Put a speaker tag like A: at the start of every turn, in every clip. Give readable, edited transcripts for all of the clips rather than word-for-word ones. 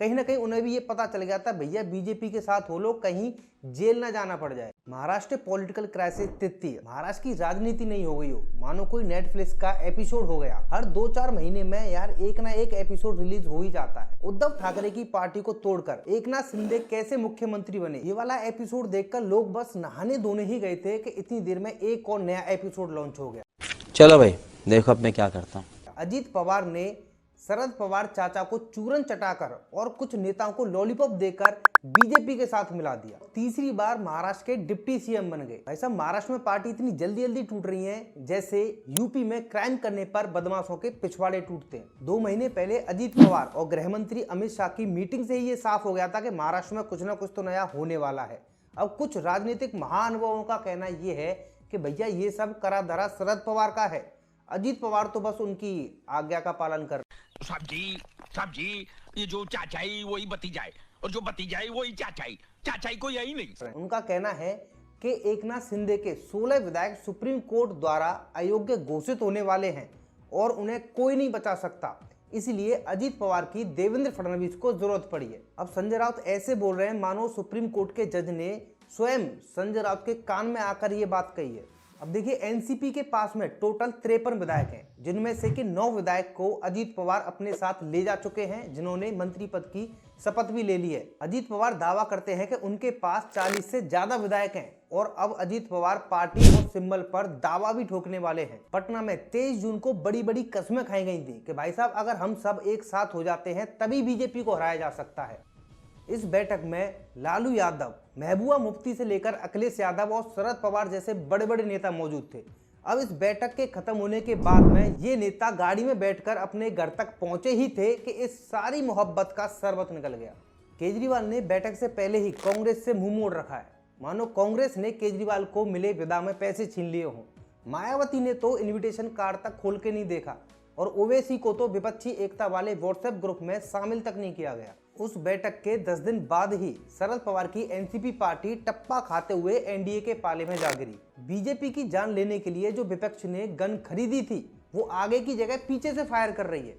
A: कहीं ना कहीं उन्हें भी ये पता चल गया था भैया बीजेपी के साथ हो लो, कहीं जेल ना जाना पड़ जाए। महाराष्ट्र पॉलिटिकल क्राइसिस तिथि, महाराष्ट्र की राजनीति नहीं हो गई हो मानो कोई नेटफ्लिक्स का एपिसोड हो गया। हर 2-4 महीने में यार एक ना एक एपिसोड रिलीज हो ही जाता है। उद्धव ठाकरे की पार्टी को तोड़कर एकनाथ शिंदे कैसे मुख्यमंत्री बने, ये वाला एपिसोड देखकर लोग बस नहाने धोने ही गए थे कि इतनी देर में एक और नया एपिसोड लॉन्च हो गया।
B: चलो भाई देखो अब मैं क्या करता हूँ।
A: अजीत पवार ने शरद पवार चाचा को चूरन चटाकर और कुछ नेताओं को लॉलीपॉप देकर बीजेपी के साथ मिला दिया। तीसरी बार महाराष्ट्र के डिप्टी सीएम बन गए। भाई साहब, महाराष्ट्र में पार्टी इतनी जल्दी जल्दी टूट रही है जैसे यूपी में क्राइम करने पर बदमाशों के पिछवाड़े टूटते हैं। 2 महीने पहले अजीत पवार और गृह मंत्री अमित शाह की मीटिंग से ही ये साफ हो गया था कि महाराष्ट्र में कुछ ना कुछ तो नया होने वाला है। अब कुछ राजनीतिक महानुभावों का कहना यह है कि भैया ये सब करा धरा शरद पवार का है, अजीत पवार तो बस उनकी आज्ञा का पालन कर।
C: सब्जी ये जो चाचाई वही भतीजाई और जो भतीजाई वही चाचाई को यही नहीं।
A: उनका कहना है कि एकनाथ शिंदे के 16 विधायक सुप्रीम कोर्ट द्वारा अयोग्य घोषित होने वाले हैं और उन्हें कोई नहीं बचा सकता, इसलिए अजीत पवार की देवेंद्र फडणवीस को जरूरत पड़ी है। अब संजय राउत ऐसे बोल रहे हैं मानो सुप्रीम कोर्ट के जज ने स्वयं संजय राउत के कान में आकर ये बात कही है। अब देखिए, एनसीपी के पास में टोटल 53 विधायक हैं, जिनमें से कि 9 विधायक को अजीत पवार अपने साथ ले जा चुके हैं, जिन्होंने मंत्री पद की शपथ भी ले ली है। अजीत पवार दावा करते हैं कि उनके पास 40 से ज्यादा विधायक हैं और अब अजीत पवार पार्टी और सिंबल पर दावा भी ठोकने वाले हैं। पटना में 23 जून को बड़ी बड़ी कस्में खाई गई थी कि भाई साहब अगर हम सब एक साथ हो जाते हैं तभी बीजेपी को हराया जा सकता है। इस बैठक में लालू यादव, महबूबा मुफ्ती से लेकर अखिलेश यादव और शरद पवार जैसे बड़े बड़े नेता मौजूद थे। अब इस बैठक के खत्म होने के बाद में ये नेता गाड़ी में बैठकर अपने घर तक पहुंचे ही थे कि इस सारी मोहब्बत का शरबत निकल गया। केजरीवाल ने बैठक से पहले ही कांग्रेस से मुंह मोड़ रखा है, मानो कांग्रेस ने केजरीवाल को मिले विदा में पैसे छीन लिए हों। मायावती ने तो इन्विटेशन कार्ड तक खोल के नहीं देखा और ओवैसी को तो विपक्षी एकता वाले व्हाट्सएप ग्रुप में शामिल तक नहीं किया गया। उस बैठक के 10 दिन बाद ही शरद पवार की एनसीपी पार्टी टप्पा खाते हुए एनडीए के पाले में जा गिरी। बीजेपी की जान लेने के लिए जो विपक्ष ने गन खरीदी थी वो आगे की जगह पीछे से फायर कर रही है।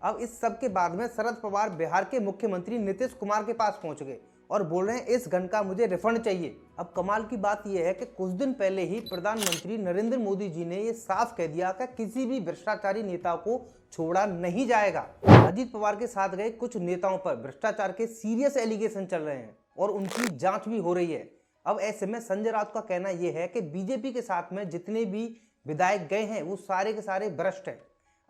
A: अब इस सब के बाद में शरद पवार बिहार के मुख्यमंत्री नीतीश कुमार के पास पहुंच गए और बोल रहे हैं इस गन का मुझे रिफंड चाहिए। अब कमाल की बात यह है कि कुछ दिन पहले ही प्रधानमंत्री नरेंद्र मोदी जी ने यह साफ कह दिया कि किसी भी भ्रष्टाचारी नेता को छोड़ा नहीं जाएगा। अजीत पवार के साथ गए कुछ नेताओं पर भ्रष्टाचार के सीरियस एलिगेशन चल रहे हैं और उनकी जांच भी हो रही है। अब ऐसे में संजय राउत का कहना यह है कि बीजेपी के साथ में जितने भी विधायक गए हैं वो सारे के सारे भ्रष्ट हैं।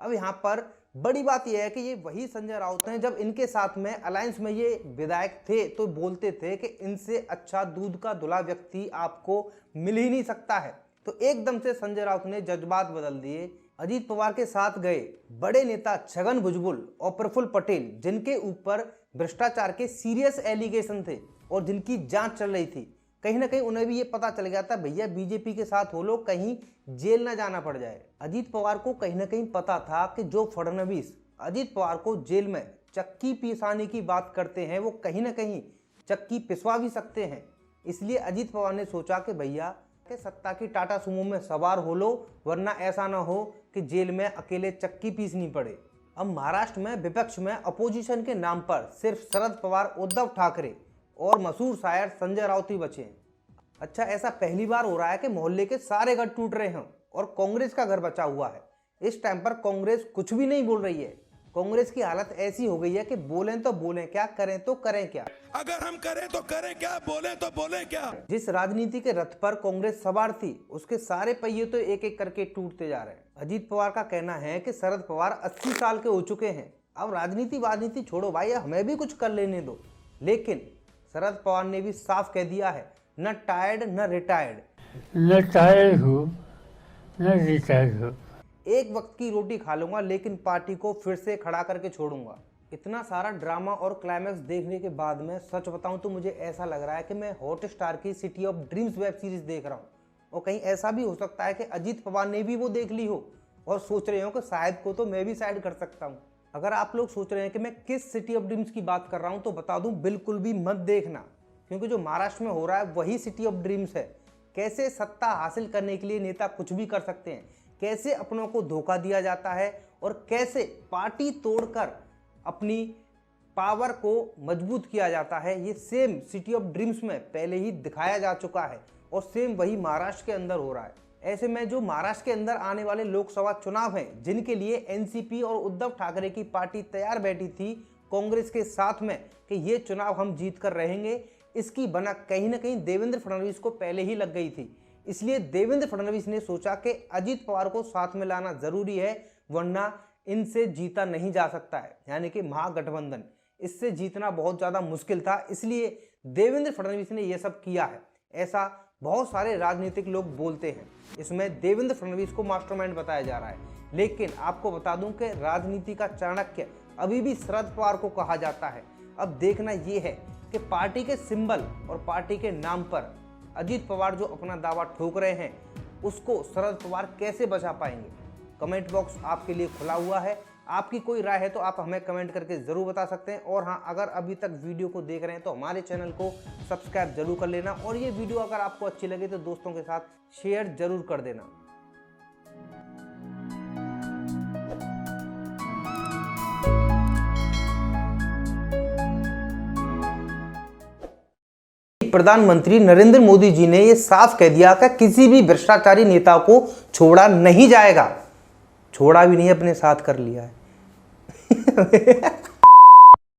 A: अब यहाँ पर बड़ी बात यह है कि ये वही संजय राउत हैं जब इनके साथ में अलायंस में ये विधायक थे तो बोलते थे कि इनसे अच्छा दूध का धुला व्यक्ति आपको मिल ही नहीं सकता है। तो एकदम से संजय राउत ने जज्बात बदल दिए। अजीत पवार के साथ गए बड़े नेता छगन भुजबल और प्रफुल्ल पटेल, जिनके ऊपर भ्रष्टाचार के सीरियस एलिगेशन थे और जिनकी जांच चल रही थी, कहीं ना कहीं उन्हें भी ये पता चल गया था भैया बीजेपी के साथ हो लो, कहीं जेल ना जाना पड़ जाए। अजीत पवार को कहीं ना कहीं पता था कि जो फडणवीस अजीत पवार को जेल में चक्की पिसाने की बात करते हैं वो कहीं ना कहीं चक्की पिसवा भी सकते हैं। इसलिए अजीत पवार ने सोचा कि भैया के सत्ता की टाटा सुमो में सवार हो लो, वरना ऐसा ना हो कि जेल में अकेले चक्की पीसनी पड़े। अब महाराष्ट्र में विपक्ष में अपोजिशन के नाम पर सिर्फ शरद पवार, उद्धव ठाकरे और मशहूर शायर संजय राउत ही बचे हैं। अच्छा, ऐसा पहली बार हो रहा है कि मोहल्ले के सारे घर टूट रहे हैं और कांग्रेस का घर बचा हुआ है। इस टाइम पर कांग्रेस कुछ भी नहीं बोल रही है। कांग्रेस की हालत ऐसी हो गई है कि बोलें तो बोलें क्या, करें तो करें क्या।
D: अगर हम करें तो करें क्या, बोलें तो बोलें क्या।
A: जिस राजनीति के रथ पर कांग्रेस सवार थी उसके सारे पहिए तो एक एक करके टूटते जा रहे हैं। अजीत पवार का कहना है कि शरद पवार 80 साल के हो चुके हैं, अब राजनीति छोड़ो भाई, हमें भी कुछ कर लेने दो। लेकिन शरद पवार ने भी साफ कह दिया है, न टायर्ड न रिटायर्ड,
E: न टायर्ड हो न रिटायर्ड हो।
A: एक वक्त की रोटी खा लूंगा लेकिन पार्टी को फिर से खड़ा करके छोड़ूंगा। इतना सारा ड्रामा और क्लाइमैक्स देखने के बाद में सच बताऊं तो मुझे ऐसा लग रहा है कि मैं हॉटस्टार की city of dreams web series देख रहा हूं। और कहीं ऐसा भी हो सकता है कि अजीत पवार ने भी वो देख ली हो और सोच रहे हो कि शायद को तो मैं भी साइड कर सकता हूं। अगर आप लोग सोच रहे हैं कि मैं किस सिटी ऑफ ड्रीम्स की बात कर रहा हूं तो बता दूं, बिल्कुल भी मत देखना, क्योंकि जो महाराष्ट्र में हो रहा है वही सिटी ऑफ ड्रीम्स है। कैसे सत्ता हासिल करने के लिए नेता कुछ भी कर सकते हैं, कैसे अपनों को धोखा दिया जाता है और कैसे पार्टी तोड़कर अपनी पावर को मजबूत किया जाता है, ये सेम सिटी ऑफ ड्रीम्स में पहले ही दिखाया जा चुका है और सेम वही महाराष्ट्र के अंदर हो रहा है। ऐसे में जो महाराष्ट्र के अंदर आने वाले लोकसभा चुनाव हैं, जिनके लिए एनसीपी और उद्धव ठाकरे की पार्टी तैयार बैठी थी कांग्रेस के साथ में कि ये चुनाव हम जीत कर रहेंगे, इसकी भनक कहीं ना कहीं देवेंद्र फडणवीस को पहले ही लग गई थी। इसलिए देवेंद्र फडणवीस ने सोचा कि अजित पवार को साथ में लाना जरूरी है, वरना इनसे जीता नहीं जा सकता है, यानी कि महागठबंधन, इससे जीतना बहुत ज़्यादा मुश्किल था। इसलिए देवेंद्र फडणवीस ने यह सब किया है, ऐसा बहुत सारे राजनीतिक लोग बोलते हैं। इसमें देवेंद्र फडणवीस को मास्टरमाइंड बताया जा रहा है, लेकिन आपको बता दूं कि राजनीति का चाणक्य अभी भी शरद पवार को कहा जाता है। अब देखना यह है कि पार्टी के सिंबल और पार्टी के नाम पर अजित पवार जो अपना दावा ठोक रहे हैं, उसको शरद पवार कैसे बचा पाएंगे। कमेंट बॉक्स आपके लिए खुला हुआ है, आपकी कोई राय है तो आप हमें कमेंट करके ज़रूर बता सकते हैं। और हाँ, अगर अभी तक वीडियो को देख रहे हैं तो हमारे चैनल को सब्सक्राइब जरूर कर लेना, और ये वीडियो अगर आपको अच्छी लगे तो दोस्तों के साथ शेयर जरूर कर देना। प्रधानमंत्री नरेंद्र मोदी जी ने यह साफ कह दिया कि किसी भी भ्रष्टाचारी नेता को छोड़ा नहीं जाएगा। छोड़ा भी नहीं, अपने साथ कर लिया है।